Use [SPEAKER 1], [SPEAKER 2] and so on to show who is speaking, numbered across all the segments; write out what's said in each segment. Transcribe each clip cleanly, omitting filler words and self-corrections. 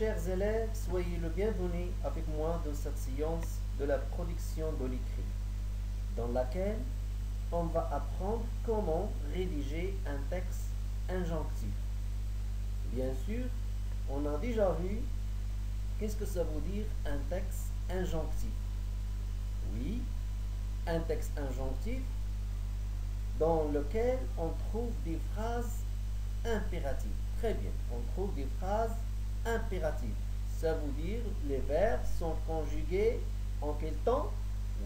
[SPEAKER 1] chers élèves, soyez le bienvenu avec moi dans cette séance de la production de l'écrit, dans laquelle on va apprendre comment rédiger un texte injonctif. Bien sûr, on a déjà vu qu'est-ce que ça veut dire un texte injonctif. Oui, un texte injonctif dans lequel on trouve des phrases impératives. Très bien, on trouve des phrases impératives. Ça veut dire les verbes sont conjugués en quel temps?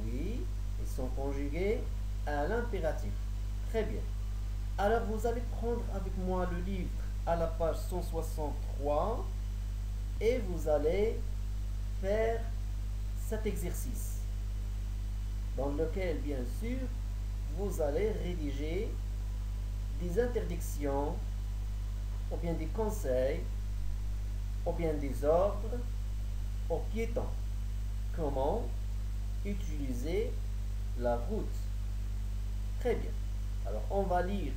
[SPEAKER 1] Oui, ils sont conjugués à l'impératif. Très bien. Alors vous allez prendre avec moi le livre à la page 163 et vous allez faire cet exercice dans lequel, bien sûr, vous allez rédiger des interdictions ou bien des conseils ou bien des ordres aux piétons. Comment utiliser la route. Très bien. Alors, on va lire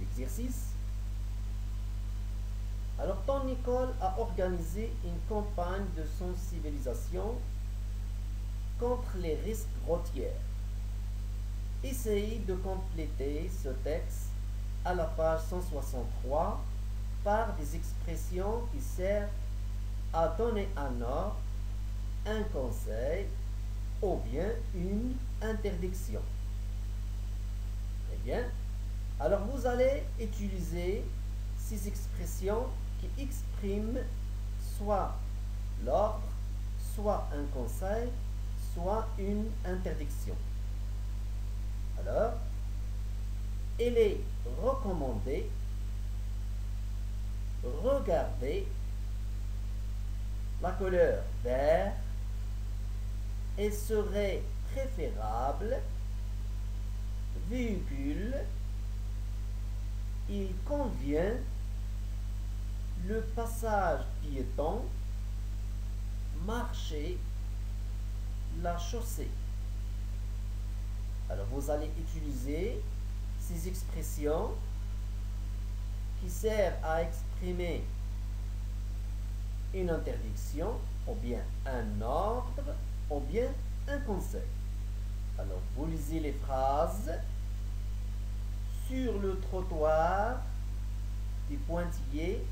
[SPEAKER 1] l'exercice. Alors, ton école a organisé une campagne de sensibilisation contre les risques routiers. Essayez de compléter ce texte à la page 163 par des expressions qui servent à donner un ordre, un conseil ou bien une interdiction. Très bien. Alors vous allez utiliser ces expressions qui expriment soit l'ordre, soit un conseil, soit une interdiction. Alors, il est recommandé, regardez la couleur vert, et serait préférable, véhicule, il convient, le passage piéton, marcher, la chaussée. Alors vous allez utiliser ces expressions qui servent à exprimer une interdiction ou bien un ordre ou bien un conseil. Alors vous lisez les phrases sur le trottoir des pointillés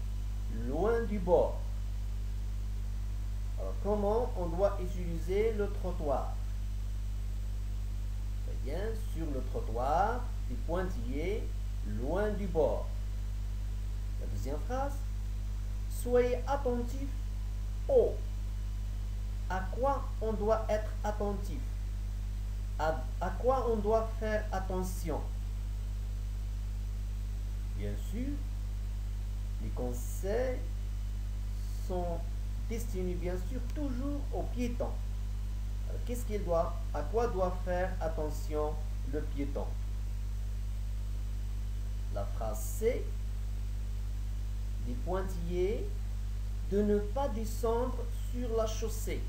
[SPEAKER 1] loin du bord. Alors comment on doit utiliser le trottoir? Très bien, sur le trottoir des pointillés loin du bord. La deuxième phrase, soyez attentifs au. À quoi on doit être attentif? À quoi on doit faire attention? Bien sûr, les conseils sont destinés bien sûr toujours aux piétons. Alors, qu'est-ce qu'il doit, à quoi doit faire attention le piéton? La phrase C, des pointillés, de ne pas descendre sur la chaussée.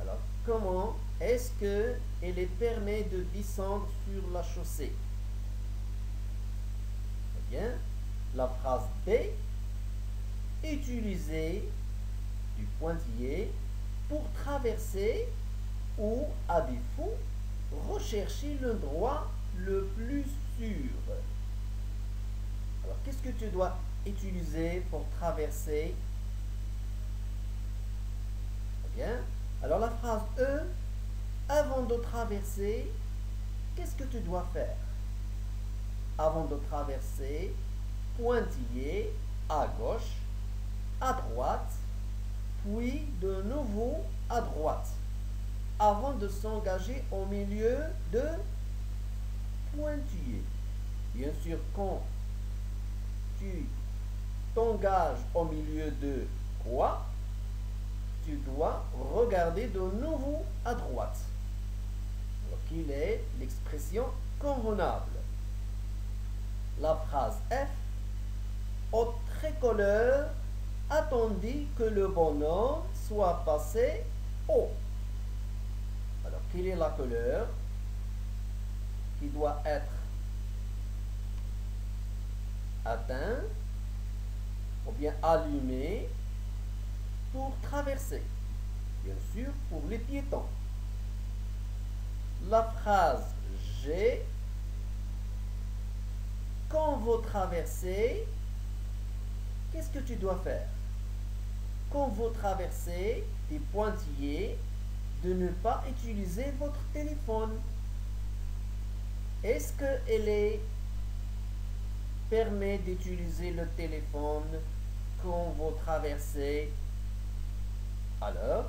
[SPEAKER 1] Alors, comment est-ce qu'il est permis de descendre sur la chaussée? Eh bien, la phrase B, utiliser du pointillé pour traverser ou, à défaut, rechercher l'endroit le plus sûr. Alors, qu'est-ce que tu dois utiliser pour traverser? Bien. Alors la phrase E, avant de traverser, qu'est-ce que tu dois faire? Avant de traverser, pointillé à gauche, à droite, puis de nouveau à droite, avant de s'engager au milieu de pointillé. Bien sûr, quand tu t'engages au milieu de quoi? Tu dois regarder de nouveau à droite. Donc, il est l'expression convenable. La phrase F, au tricolore, attendit que le bonhomme soit passé au. Alors, quelle est la couleur qui doit être atteinte ou bien allumé pour traverser. Bien sûr, pour les piétons. La phrase j'ai, quand vous traversez, qu'est-ce que tu dois faire? Quand vous traversez, des pointillés, de ne pas utiliser votre téléphone. Est-ce qu'elle permet d'utiliser le téléphone quand vous traversez? Alors,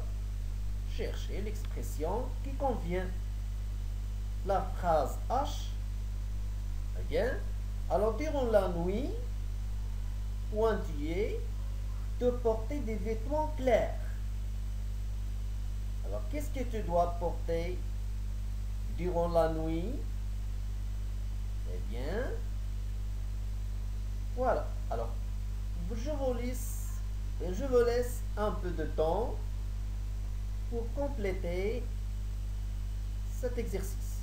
[SPEAKER 1] cherchez l'expression qui convient. La phrase H, très bien. Alors, durant la nuit, pointillé, de porter des vêtements clairs. Alors, qu'est-ce que tu dois porter durant la nuit? Eh bien, voilà. Alors, je vous laisse un peu de temps pour compléter cet exercice,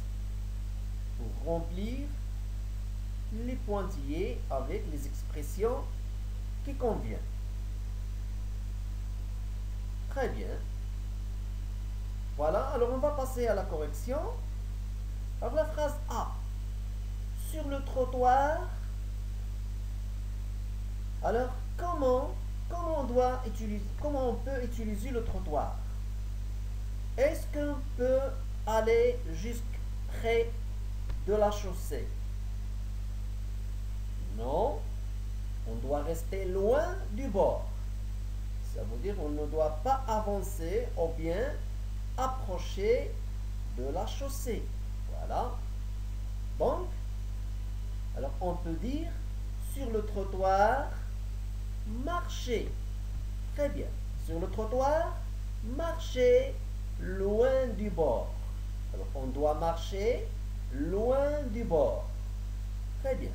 [SPEAKER 1] pour remplir les pointillés avec les expressions qui conviennent. Très bien. Voilà, alors on va passer à la correction. Alors la phrase A. Sur le trottoir. Alors, comment on peut utiliser le trottoir? Est-ce qu'on peut aller jusqu'près de la chaussée? Non, on doit rester loin du bord. Ça veut dire qu'on ne doit pas avancer ou bien approcher de la chaussée. Voilà. Donc, alors on peut dire sur le trottoir, marcher. Très bien. Sur le trottoir, marcher loin du bord. Alors on doit marcher loin du bord. Très bien.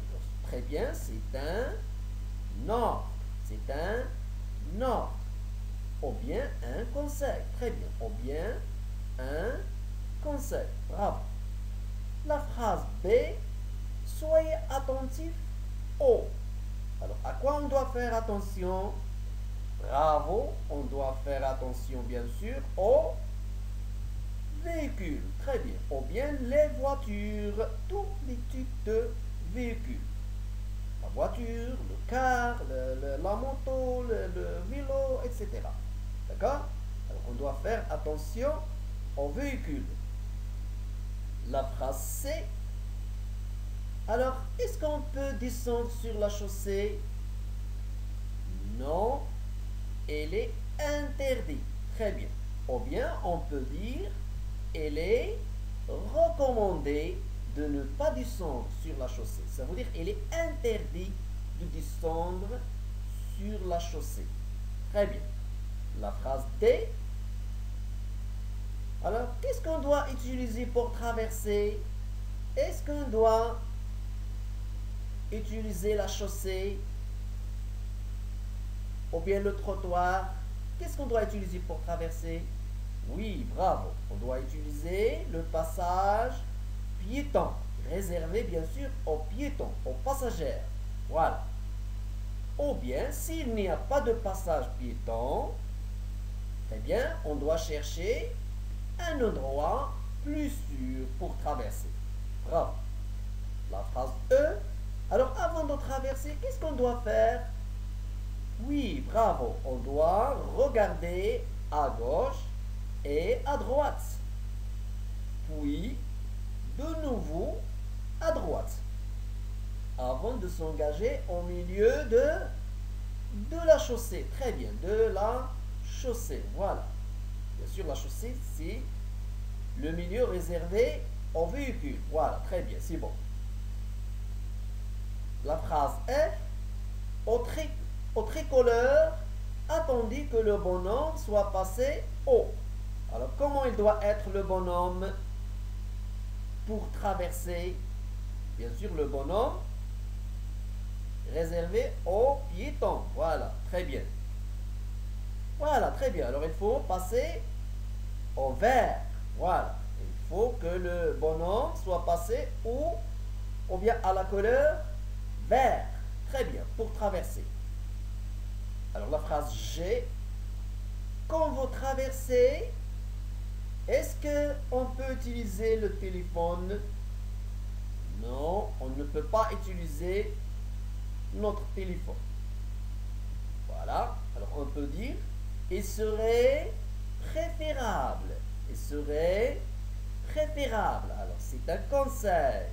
[SPEAKER 1] Très bien, c'est un ordre. C'est un ordre. Ou bien un conseil. Très bien. Ou bien un conseil. Bravo. La phrase B, soyez attentifs au. Alors, à quoi on doit faire attention? Bravo, on doit faire attention bien sûr aux véhicules. Très bien. Ou bien les voitures, tous les types de véhicules. La voiture, le car, la moto, le vélo, etc. D'accord? Alors, on doit faire attention aux véhicules. La phrase C. Alors, est-ce qu'on peut descendre sur la chaussée? Non, elle est interdite. Très bien. Ou bien, on peut dire, elle est recommandée de ne pas descendre sur la chaussée. Ça veut dire, elle est interdite de descendre sur la chaussée. Très bien. La phrase D. Alors, qu'est-ce qu'on doit utiliser pour traverser? Est-ce qu'on doit utiliser la chaussée ou bien le trottoir? Qu'est-ce qu'on doit utiliser pour traverser? Oui, bravo. On doit utiliser le passage piéton, réservé bien sûr aux piétons, aux passagers. Voilà. Ou bien, s'il n'y a pas de passage piéton, eh bien, on doit chercher un endroit plus sûr pour traverser. Bravo. La phrase E. Alors, avant de traverser, qu'est-ce qu'on doit faire? Oui, bravo. On doit regarder à gauche et à droite. Puis, de nouveau, à droite. Avant de s'engager au milieu de la chaussée. Très bien, de la chaussée. Voilà. Bien sûr, la chaussée, c'est le milieu réservé aux véhicules. Voilà, très bien, c'est bon. La phrase F, au tricolore, attendu que le bonhomme soit passé haut. Alors, comment il doit être le bonhomme pour traverser? Bien sûr, le bonhomme réservé aux piétons. Voilà, très bien. Voilà, très bien. Alors, il faut passer au vert. Voilà. Il faut que le bonhomme soit passé ou bien à la couleur vert. Très bien, pour traverser. Alors la phrase j'ai. Quand vous traversez, est-ce qu'on peut utiliser le téléphone? Non, on ne peut pas utiliser notre téléphone. Voilà. Alors on peut dire il serait préférable. Il serait préférable. Alors c'est un conseil.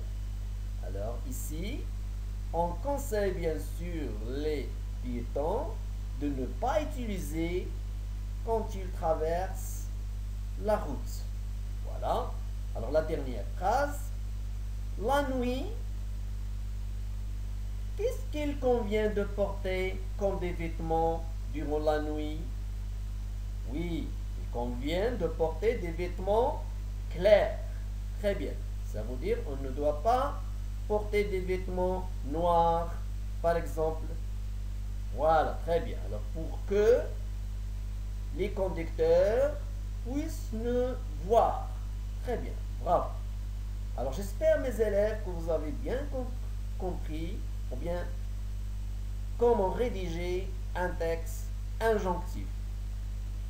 [SPEAKER 1] Alors ici, on conseille bien sûr les piétons de ne pas utiliser quand ils traversent la route. Voilà. Alors la dernière phrase. La nuit, qu'est-ce qu'il convient de porter comme des vêtements durant la nuit? Oui, il convient de porter des vêtements clairs. Très bien. Ça veut dire qu'on ne doit pas porter des vêtements noirs, par exemple. Voilà, très bien. Alors pour que les conducteurs puissent nous voir. Très bien, bravo. Alors j'espère mes élèves que vous avez bien compris ou bien comment rédiger un texte injonctif.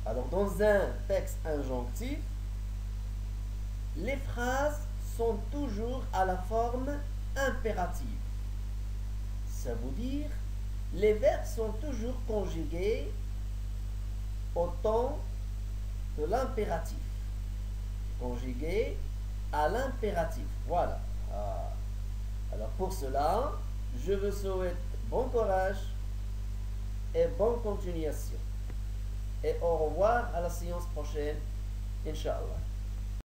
[SPEAKER 1] Alors dans un texte injonctif, les phrases sont toujours à la forme impérative. Ça veut dire les verbes sont toujours conjugués au temps de l'impératif. Conjugués à l'impératif. Voilà. Alors pour cela, je vous souhaite bon courage et bonne continuation. Et au revoir à la séance prochaine, Inch'Allah.